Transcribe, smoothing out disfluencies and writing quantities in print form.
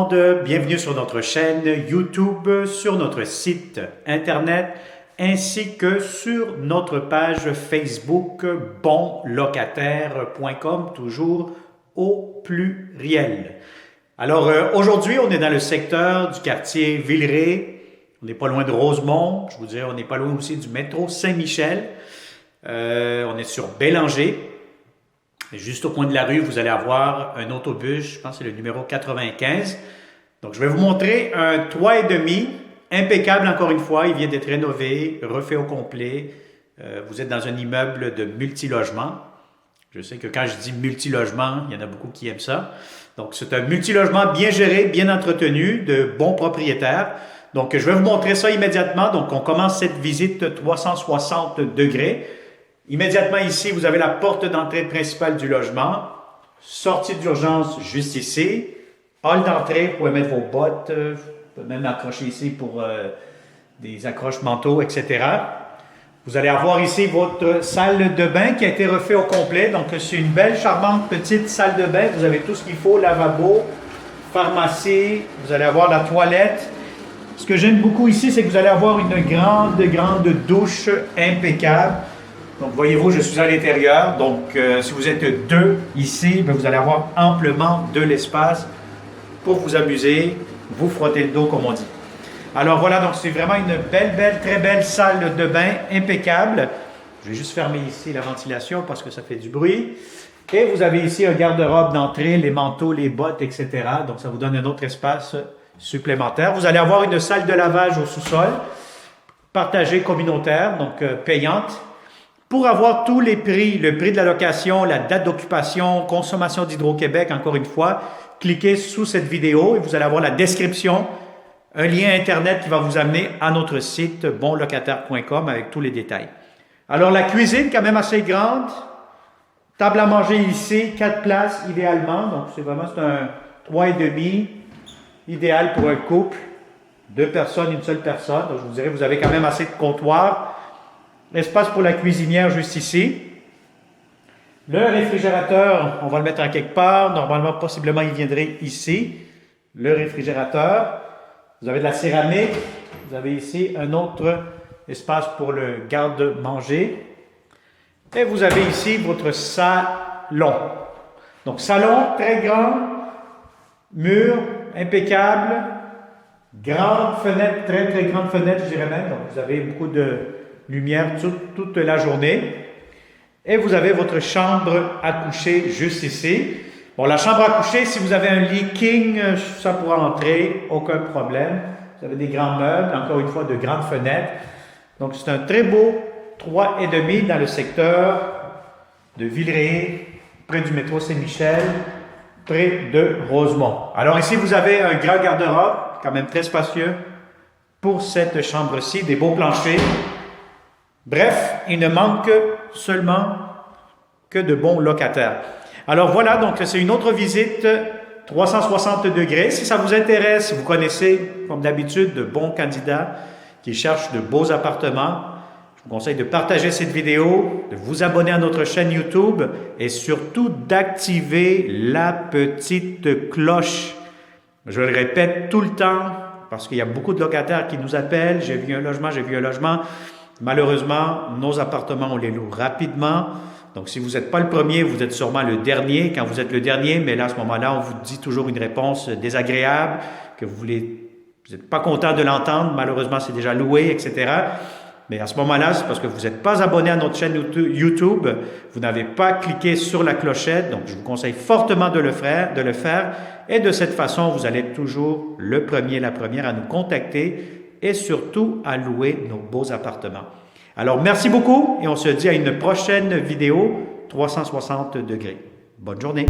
monde, bienvenue sur notre chaîne YouTube, sur notre site internet ainsi que sur notre page Facebook bonlocataire.com, toujours au pluriel. Alors aujourd'hui, on est dans le secteur du quartier Villeray, on n'est pas loin de Rosemont, je vous dirais on n'est pas loin aussi du métro Saint-Michel, on est sur Bélanger. Juste au coin de la rue, vous allez avoir un autobus, je pense que c'est le numéro 95. Donc, je vais vous montrer un 3,5, impeccable encore une fois. Il vient d'être rénové, refait au complet. Vous êtes dans un immeuble de multilogement. Je sais que quand je dis multilogement, il y en a beaucoup qui aiment ça. Donc, c'est un multilogement bien géré, bien entretenu, de bons propriétaires. Donc, je vais vous montrer ça immédiatement. Donc, on commence cette visite 360 degrés. Immédiatement ici, vous avez la porte d'entrée principale du logement. Sortie d'urgence juste ici. Hall d'entrée, vous pouvez mettre vos bottes. Vous pouvez même accrocher ici pour des accroches manteaux, etc. Vous allez avoir ici votre salle de bain qui a été refait au complet. Donc, c'est une belle, charmante petite salle de bain. Vous avez tout ce qu'il faut, lavabo, pharmacie. Vous allez avoir la toilette. Ce que j'aime beaucoup ici, c'est que vous allez avoir une grande douche impeccable. Donc, voyez-vous, je suis à l'intérieur. Donc, si vous êtes deux ici, vous allez avoir amplement de l'espace pour vous amuser, vous frotter le dos, comme on dit. Alors, voilà, donc c'est vraiment une très belle salle de bain impeccable. Je vais juste fermer ici la ventilation parce que ça fait du bruit. Et vous avez ici un garde-robe d'entrée, les manteaux, les bottes, etc. Donc, ça vous donne un autre espace supplémentaire. Vous allez avoir une salle de lavage au sous-sol, partagée communautaire, donc payante. Pour avoir tous les prix, le prix de la location, la date d'occupation, consommation d'Hydro-Québec, encore une fois, cliquez sous cette vidéo et vous allez avoir la description, un lien Internet qui va vous amener à notre site bonlocataire.com avec tous les détails. Alors, la cuisine, quand même assez grande. Table à manger ici, 4 places idéalement. Donc, c'est un 3,5 idéal pour un couple. 2 personnes, une seule personne. Donc, je vous dirais, vous avez quand même assez de comptoir. L'espace pour la cuisinière juste ici. Le réfrigérateur, on va le mettre en quelque part. Normalement, possiblement, il viendrait ici. Le réfrigérateur. Vous avez de la céramique. Vous avez ici un autre espace pour le garde-manger. Et vous avez ici votre salon. Donc, salon très grand. Mur impeccable. Grande fenêtre, très grande fenêtre, je dirais même. Donc, vous avez beaucoup de lumière toute la journée. Et vous avez votre chambre à coucher juste ici. Bon, la chambre à coucher, si vous avez un lit king, ça pourra entrer, aucun problème. Vous avez des grands meubles, encore une fois, de grandes fenêtres. Donc, c'est un très beau 3,5 dans le secteur de Villeray, près du métro Saint-Michel, près de Rosemont. Alors ici, vous avez un grand garde-robe, quand même très spacieux, pour cette chambre-ci, des beaux planchers. Bref, il ne manque seulement que de bons locataires. Alors voilà, donc c'est une autre visite 360 degrés. Si ça vous intéresse, vous connaissez, comme d'habitude, de bons candidats qui cherchent de beaux appartements. Je vous conseille de partager cette vidéo, de vous abonner à notre chaîne YouTube et surtout d'activer la petite cloche. Je le répète tout le temps parce qu'il y a beaucoup de locataires qui nous appellent. J'ai vu un logement. Malheureusement, nos appartements, on les loue rapidement. Donc, si vous n'êtes pas le premier, vous êtes sûrement le dernier. Quand vous êtes le dernier, mais là, à ce moment-là, on vous dit toujours une réponse désagréable, que vous n'êtes pas content de l'entendre. Malheureusement, c'est déjà loué, etc. Mais à ce moment-là, c'est parce que vous n'êtes pas abonné à notre chaîne YouTube. Vous n'avez pas cliqué sur la clochette. Donc, je vous conseille fortement de le faire. Et de cette façon, vous allez être toujours le premier, la première à nous contacter et surtout à louer nos beaux appartements. Alors, merci beaucoup et on se dit à une prochaine vidéo 360 degrés. Bonne journée!